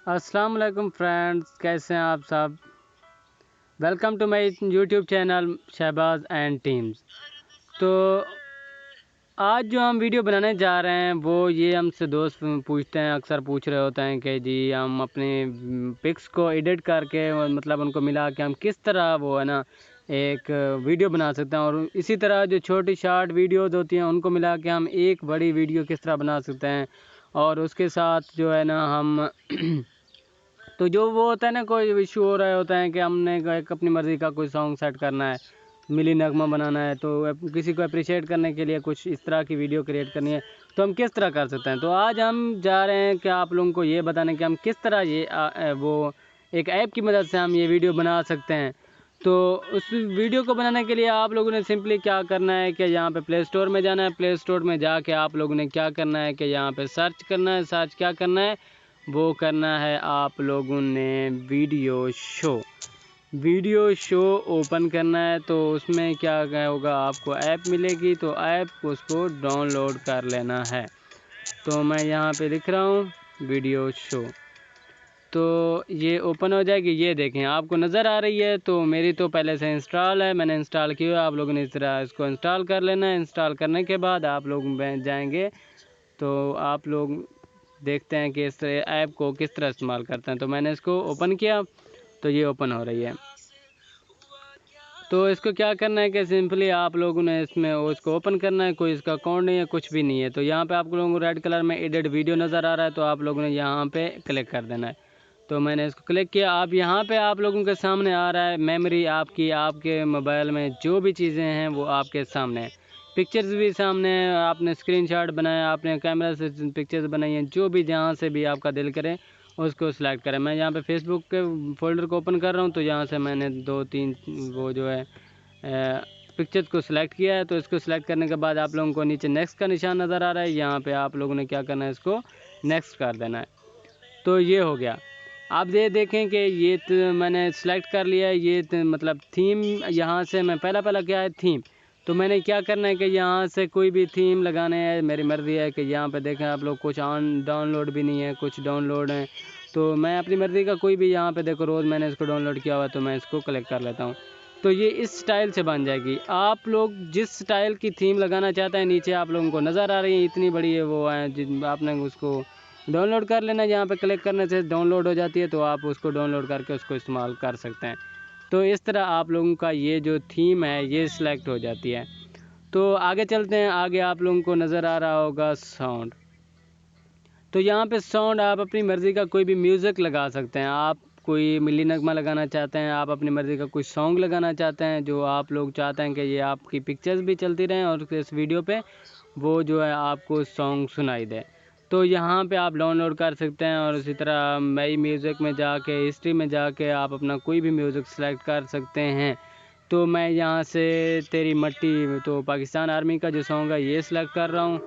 अस्सलाम वालेकुम फ्रेंड्स, कैसे हैं आप सब। Welcome to my YouTube channel Shahbaz and teams. तो आज जो हम वीडियो बनाने जा रहे हैं वो ये हमसे दोस्त पूछते हैं, अक्सर पूछ रहे होते हैं कि जी हम अपने पिक्स को एडिट करके मतलब उनको मिला के हम किस तरह वो है ना एक वीडियो बना सकते हैं, और इसी तरह जो छोटी शॉर्ट वीडियोज़ होती हैं उनको मिला के हम एक बड़ी वीडियो किस तरह बना सकते हैं। और उसके साथ जो है ना हम तो जो वो होता है ना, कोई इशू हो रहा होता है कि हमने एक अपनी मर्ज़ी का कोई सॉन्ग सेट करना है, मिली नगमा बनाना है, तो किसी को अप्रिशिएट करने के लिए कुछ इस तरह की वीडियो क्रिएट करनी है, तो हम किस तरह कर सकते हैं। तो आज हम जा रहे हैं कि आप लोगों को ये बताने कि हम किस तरह ये वो एक ऐप की मदद से हम ये वीडियो बना सकते हैं। तो उस वीडियो को बनाने के लिए आप लोगों ने सिंपली क्या करना है कि यहाँ पे प्ले स्टोर में जाना है। प्ले स्टोर में जाके आप लोगों ने क्या करना है कि यहाँ पे सर्च करना है। सर्च क्या करना है, वो करना है आप लोगों ने वीडियो शो ओपन करना है। तो उसमें क्या होगा, आपको ऐप मिलेगी, तो ऐप उसको डाउनलोड कर लेना है। तो मैं यहाँ पे लिख रहा हूँ वीडियो शो, तो ये ओपन हो जाएगी। ये देखें आपको नज़र आ रही है, तो मेरी तो पहले से इंस्टॉल है, मैंने इंस्टॉल की हुई है। आप लोगों ने इस तरह इसको इंस्टॉल कर लेना है। इंस्टॉल करने के बाद आप लोग जाएंगे तो आप लोग देखते हैं कि इस ऐप को किस तरह इस्तेमाल करते हैं। तो मैंने इसको ओपन किया, तो ये ओपन हो रही है। तो इसको क्या करना है कि सिंपली आप लोगों ने इसमें उसको ओपन करना है। कोई इसका अकाउंट नहीं है, कुछ भी नहीं है। तो यहाँ पे आप लोगों को रेड कलर में एडिट वीडियो नज़र आ रहा है, तो आप लोगों ने यहाँ पे क्लिक कर देना है। तो मैंने इसको क्लिक किया। आप यहाँ पे आप लोगों के सामने आ रहा है मेमोरी आपकी, आपके मोबाइल में जो भी चीज़ें हैं वो आपके सामने है। पिक्चर्स भी सामने है, आपने स्क्रीनशॉट बनाया, आपने कैमरा से पिक्चर्स बनाई हैं, जो भी जहाँ से भी आपका दिल करे उसको सिलेक्ट करें। मैं यहाँ पे फेसबुक के फोल्डर को ओपन कर रहा हूँ, तो यहाँ से मैंने 2-3 वो जो है पिक्चर्स को सिलेक्ट किया है। तो इसको सिलेक्ट करने के बाद आप लोगों को नीचे नेक्स्ट का निशान नज़र आ रहा है, यहाँ पे आप लोगों ने क्या करना है, इसको नेक्स्ट कर देना है। तो ये हो गया। आप ये देखें कि ये मैंने सेलेक्ट कर लिया है। ये मतलब थीम, यहाँ से मैं पहला क्या है थीम, तो मैंने क्या करना है कि यहाँ से कोई भी थीम लगाने हैं, मेरी मर्ज़ी है कि यहाँ पे देखें आप लोग कुछ डाउनलोड भी नहीं है, कुछ डाउनलोड है। तो मैं अपनी मर्ज़ी का कोई भी, यहाँ पे देखो रोज़ मैंने इसको डाउनलोड किया हुआ, तो मैं इसको कलेक्ट कर लेता हूँ। तो ये इस स्टाइल से बन जाएगी। आप लोग जिस स्टाइल की थीम लगाना चाहते हैं, नीचे आप लोगों को नज़र आ रही है इतनी बड़ी है वो है, जिन आपने उसको डाउनलोड कर लेना। यहाँ पे क्लिक करने से डाउनलोड हो जाती है, तो आप उसको डाउनलोड करके उसको इस्तेमाल कर सकते हैं। तो इस तरह आप लोगों का ये जो थीम है ये सिलेक्ट हो जाती है। तो आगे चलते हैं। आगे आप लोगों को नज़र आ रहा होगा साउंड। तो यहाँ पे साउंड आप अपनी मर्ज़ी का कोई भी म्यूज़िक लगा सकते हैं। आप कोई मिली नगमा लगाना चाहते हैं, आप अपनी मर्ज़ी का कोई सॉन्ग लगाना चाहते हैं, जो आप लोग चाहते हैं कि ये आपकी पिक्चर्स भी चलती रहें और इस वीडियो पे वो जो है आपको सॉन्ग सुनाई दे, तो यहाँ पे आप डाउनलोड कर सकते हैं। और इसी तरह मई म्यूज़िक में जाके, हिस्ट्री में जाके आप अपना कोई भी म्यूज़िक सेलेक्ट कर सकते हैं। तो मैं यहाँ से तेरी मट्टी, तो पाकिस्तान आर्मी का जो सॉन्ग है ये सिलेक्ट कर रहा हूँ।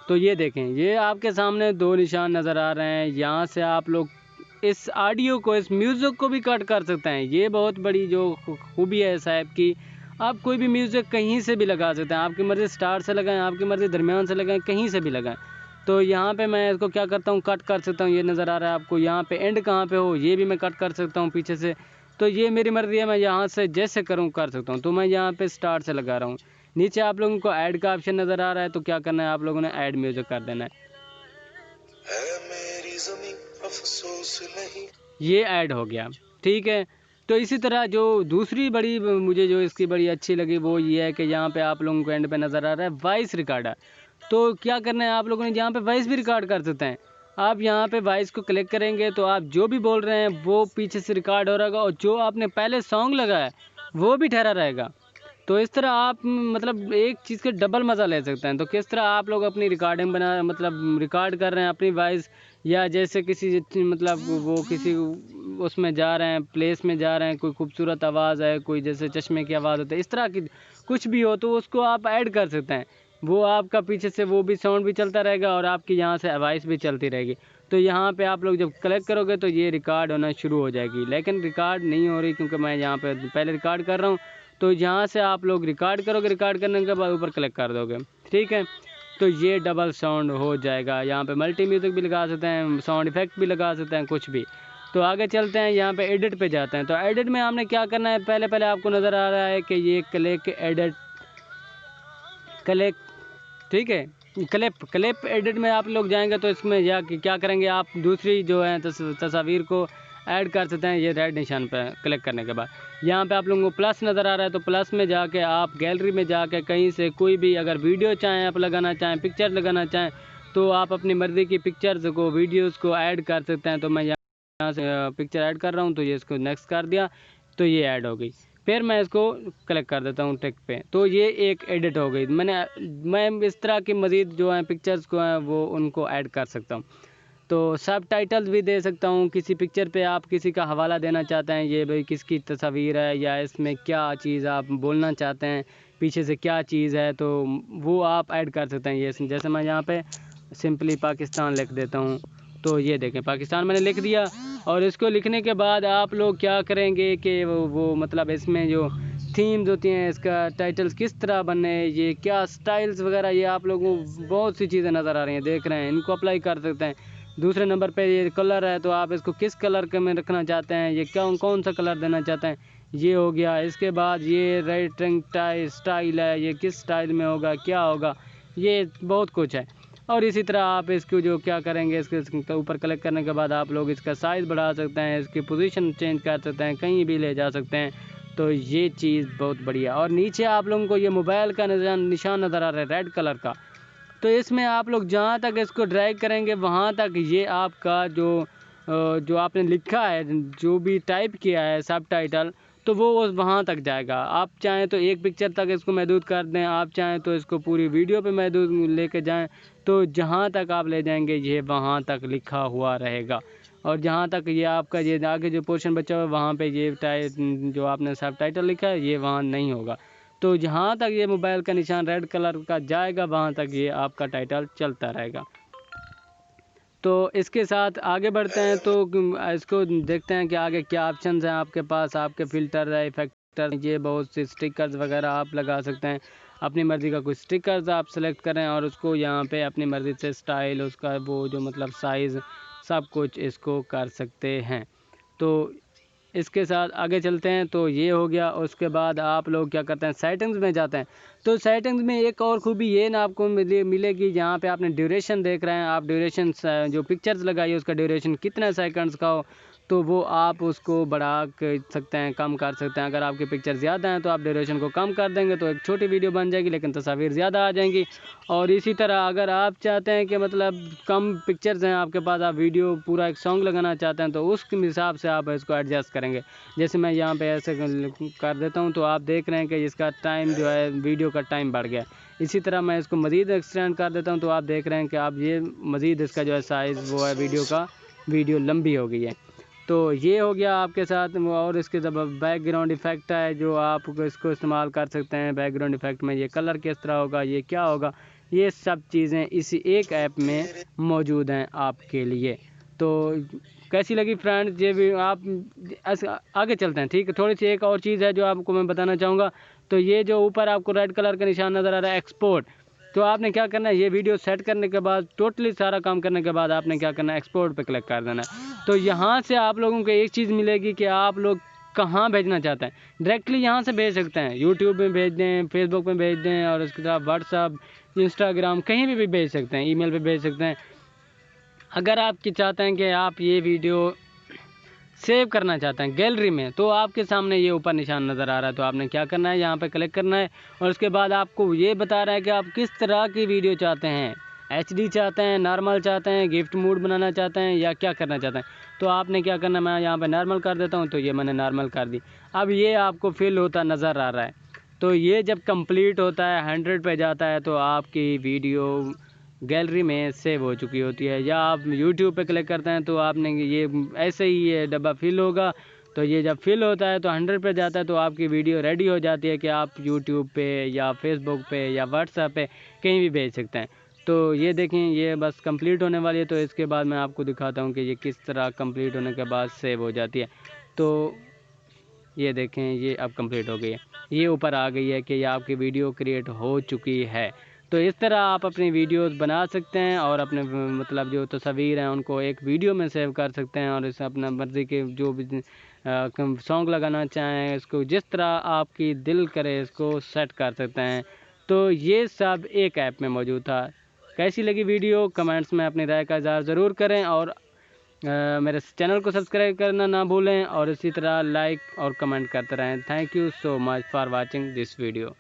तो ये देखें, ये आपके सामने 2 निशान नज़र आ रहे हैं। यहाँ से आप लोग इस ऑडियो को, इस म्यूज़िक को भी कट कर सकते हैं। ये बहुत बड़ी जो खूबी है इस ऐप की। आप कोई भी म्यूज़िक कहीं से भी लगा सकते हैं। आपकी मर्ज़ी स्टार्ट से लगाएं, आपकी मर्ज़ी दरमियान से लगाएं, कहीं से भी लगाएं। तो यहाँ पे मैं इसको क्या करता हूँ, कट कर सकता हूँ। ये नज़र आ रहा है आपको, यहाँ पे एंड कहाँ पे हो ये भी मैं कट कर सकता हूँ पीछे से। तो ये मेरी मर्ज़ी है, मैं यहाँ से जैसे करूँ कर सकता हूँ। तो मैं यहाँ पे स्टार्ट से लगा रहा हूँ। नीचे आप लोगों को ऐड का ऑप्शन नज़र आ रहा है, तो क्या करना है, आप लोगों ने ऐड म्यूज़िक कर देना है। ये ऐड हो गया, ठीक है। तो इसी तरह जो दूसरी बड़ी मुझे जो इसकी बड़ी अच्छी लगी वो ये है कि यहाँ पे आप लोगों को एंड पे नज़र आ रहा है वॉइस रिकॉर्डर। तो क्या करना है, आप लोगों ने यहाँ पे वॉइस भी रिकॉर्ड कर सकते हैं। आप यहाँ पे वॉइस को क्लिक करेंगे तो आप जो भी बोल रहे हैं वो पीछे से रिकॉर्ड हो रहेगा, और जो आपने पहले सॉन्ग लगाया वो भी ठहरा रहेगा। तो इस तरह आप मतलब एक चीज़ के डबल मज़ा ले सकते हैं। तो किस तरह आप लोग अपनी रिकॉर्डिंग बना, मतलब रिकॉर्ड कर रहे हैं अपनी वॉइस, या जैसे किसी मतलब वो किसी उसमें जा रहे हैं, प्लेस में जा रहे हैं, कोई खूबसूरत आवाज़ है, कोई जैसे चश्मे की आवाज़ होती है, इस तरह की कुछ भी हो तो उसको आप ऐड कर सकते हैं। वो आपका पीछे से वो भी साउंड भी चलता रहेगा और आपकी यहाँ से वॉइस भी चलती रहेगी। तो यहाँ पे आप लोग जब कलेक्ट करोगे तो ये रिकॉर्ड होना शुरू हो जाएगी, लेकिन रिकॉर्ड नहीं हो रही क्योंकि मैं यहाँ पे पहले रिकॉर्ड कर रहा हूँ। तो यहाँ से आप लोग रिकॉर्ड करोगे, रिकॉर्ड करने के बाद ऊपर क्लिक कर दोगे, ठीक है। तो ये डबल साउंड हो जाएगा। यहाँ पे मल्टी म्यूज़िक भी लगा सकते हैं, साउंड इफेक्ट भी लगा सकते हैं, कुछ भी। तो आगे चलते हैं, यहाँ पे एडिट पे जाते हैं। तो एडिट में हमने क्या करना है, पहले आपको नज़र आ रहा है कि ये क्लिक एडिट, क्लिक, ठीक है, क्लिप एडिट में आप लोग जाएंगे तो इसमें या क्या करेंगे, आप दूसरी जो है तस्वीर को ऐड कर सकते हैं। ये रेड निशान पर क्लिक करने के बाद यहाँ पे आप लोगों को प्लस नज़र आ रहा है, तो प्लस में जाके आप गैलरी में जाके कहीं से कोई भी अगर वीडियो चाहें आप लगाना चाहें, पिक्चर लगाना चाहें, तो आप अपनी मर्ज़ी की पिक्चर्स को, वीडियोस को ऐड कर सकते हैं। तो मैं यहाँ से पिक्चर ऐड कर रहा हूँ, तो ये इसको नेक्स्ट कर दिया, तो ये ऐड हो गई। फिर मैं इसको क्लिक कर देता हूँ टिक पे, तो ये एक एडिट हो गई। मैं इस तरह की मज़ीद जो है पिक्चर्स को हैं वो उनको ऐड कर सकता हूँ। तो सब टाइटल्स भी दे सकता हूँ। किसी पिक्चर पे आप किसी का हवाला देना चाहते हैं, ये भाई किसकी तस्वीर है या इसमें क्या चीज़ आप बोलना चाहते हैं, पीछे से क्या चीज़ है, तो वो आप ऐड कर सकते हैं। ये जैसे मैं यहाँ पे सिंपली पाकिस्तान लिख देता हूँ, तो ये देखें पाकिस्तान मैंने लिख दिया। और इसको लिखने के बाद आप लोग क्या करेंगे कि वो मतलब इसमें जो थीम्स होती हैं, इसका टाइटल्स किस तरह बनने, ये क्या स्टाइल्स वगैरह, ये आप लोगों को बहुत सी चीज़ें नज़र आ रही हैं, देख रहे हैं, इनको अप्लाई कर सकते हैं। दूसरे नंबर पे ये कलर है, तो आप इसको किस कलर के में रखना चाहते हैं, ये कौन सा कलर देना चाहते हैं, ये हो गया। इसके बाद ये राइटिंग स्टाइल है, ये किस स्टाइल में होगा, क्या होगा, ये बहुत कुछ है। और इसी तरह आप इसको जो क्या करेंगे, इसके ऊपर क्लिक करने के बाद आप लोग इसका साइज़ बढ़ा सकते हैं, इसकी पोजीशन चेंज कर सकते हैं, कहीं भी ले जा सकते हैं। तो ये चीज़ बहुत बढ़िया। और नीचे आप लोगों को ये मोबाइल का निशान नज़र आ रहा है रेड कलर का, तो इसमें आप लोग जहाँ तक इसको ड्रैग करेंगे वहाँ तक ये आपका जो आपने लिखा है, जो भी टाइप किया है सब टाइटल, तो वो वहाँ तक जाएगा। आप चाहें तो एक पिक्चर तक इसको महदूद कर दें, आप चाहें तो इसको पूरी वीडियो पे महदूद लेके जाएं, तो जहाँ तक आप ले जाएंगे ये वहाँ तक लिखा हुआ रहेगा। और जहाँ तक ये आपका ये आगे जो पोर्शन बचा हुआ है वहाँ पे ये जो आपने सब टाइटल लिखा है ये वहाँ नहीं होगा। तो जहाँ तक ये मोबाइल का निशान रेड कलर का जाएगा वहाँ तक ये आपका टाइटल चलता रहेगा। तो इसके साथ आगे बढ़ते हैं, तो इसको देखते हैं कि आगे क्या ऑप्शंस हैं आपके पास। आपके फ़िल्टर है, इफेक्टर, ये बहुत से स्टिकर्स वगैरह आप लगा सकते हैं। अपनी मर्ज़ी का कुछ स्टिकर्स आप सेलेक्ट करें और उसको यहाँ पे अपनी मर्ज़ी से स्टाइल, उसका वो जो मतलब साइज़, सब कुछ इसको कर सकते हैं। तो इसके साथ आगे चलते हैं, तो ये हो गया। उसके बाद आप लोग क्या करते हैं, सेटिंग्स में जाते हैं। तो सेटिंग्स में एक और खूबी ये ना आपको मिलेगी, जहाँ पे आपने ड्यूरेशन देख रहे हैं, आप ड्यूरेशन जो पिक्चर्स लगाइए उसका ड्यूरेशन कितने सेकंड्स का हो, तो वो आप उसको बढ़ा सकते हैं, कम कर सकते हैं। अगर आपकी पिक्चर ज़्यादा हैं तो आप ड्यूरेशन को कम कर देंगे तो एक छोटी वीडियो बन जाएगी, लेकिन तस्वीर ज़्यादा आ जाएंगी। और इसी तरह अगर आप चाहते हैं कि मतलब कम पिक्चर्स हैं आपके पास, आप वीडियो पूरा एक सॉन्ग लगाना चाहते हैं, तो उस हिसाब से आप इसको एडजस्ट करेंगे। जैसे मैं यहाँ पे ऐसे कर देता हूँ, तो आप देख रहे हैं कि इसका टाइम जो है, वीडियो का टाइम बढ़ गया। इसी तरह मैं इसको मज़ीद एक्सटेंड कर देता हूँ, तो आप देख रहे हैं कि आप ये मज़ीद इसका जो है साइज़ वो है वीडियो लंबी हो गई है। तो ये हो गया आपके साथ। और इसके जब बैकग्राउंड इफ़ेक्ट है जो आप इसको इस्तेमाल कर सकते हैं। बैकग्राउंड इफ़ेक्ट में ये कलर किस तरह होगा, ये क्या होगा, ये सब चीज़ें इसी एक ऐप में मौजूद हैं आपके लिए। तो कैसी लगी फ्रेंड्स ये भी आप आगे चलते हैं, ठीक है। थोड़ी सी एक और चीज़ है जो आपको मैं बताना चाहूँगा। तो ये जो ऊपर आपको रेड कलर का निशान नज़र आ रहा है एक्सपोर्ट, तो आपने क्या करना है, ये वीडियो सेट करने के बाद, टोटली सारा काम करने के बाद आपने क्या करना है, एक्सपोर्ट पे क्लिक कर देना है। तो यहाँ से आप लोगों को एक चीज़ मिलेगी कि आप लोग कहाँ भेजना चाहते हैं, डायरेक्टली यहाँ से भेज सकते हैं। यूट्यूब में भेज दें, फेसबुक में भेज दें, और उसके साथ व्हाट्सअप, इंस्टाग्राम, कहीं भी भेज सकते हैं, ईमेल पे भेज सकते हैं। अगर आप चाहते हैं कि आप ये वीडियो सेव करना चाहते हैं गैलरी में, तो आपके सामने ये ऊपर निशान नज़र आ रहा है, तो आपने क्या करना है, यहाँ पे क्लिक करना है। और उसके बाद आपको ये बता रहा है कि आप किस तरह की वीडियो चाहते हैं, HD चाहते हैं, नॉर्मल चाहते हैं, गिफ्ट मूड बनाना चाहते हैं, या क्या करना चाहते हैं। तो आपने क्या करना है, मैं यहाँ पे नॉर्मल कर देता हूँ, तो ये मैंने नॉर्मल कर दी। अब ये आपको फिल होता नज़र आ रहा है। तो ये जब कंप्लीट होता है, 100 पे जाता है, तो आपकी वीडियो गैलरी में सेव हो चुकी होती है। या आप यूट्यूब पे क्लिक करते हैं तो आपने ये ऐसे ही ये डब्बा फिल होगा। तो ये जब फिल होता है तो 100 पे जाता है, तो आपकी वीडियो रेडी हो जाती है कि आप यूट्यूब पे या फेसबुक पे या व्हाट्सएप पे कहीं भी भेज सकते हैं। तो ये देखें, ये बस कंप्लीट होने वाली है। तो इसके बाद मैं आपको दिखाता हूँ कि ये किस तरह कंप्लीट होने के बाद सेव हो जाती है। तो ये देखें, ये अब कंप्लीट हो गई है, ये ऊपर आ गई है कि ये आपकी वीडियो क्रिएट हो चुकी है। तो इस तरह आप अपनी वीडियोस बना सकते हैं और अपने मतलब जो तस्वीर हैं उनको एक वीडियो में सेव कर सकते हैं और इसे अपना मर्ज़ी के जो भी सॉन्ग लगाना चाहें इसको जिस तरह आपकी दिल करे इसको सेट कर सकते हैं। तो ये सब एक ऐप में मौजूद था। कैसी लगी वीडियो कमेंट्स में अपनी राय का इज़हार ज़रूर करें और मेरे चैनल को सब्सक्राइब करना ना भूलें और इसी तरह लाइक और कमेंट करते रहें। Thank you so much for watching this video.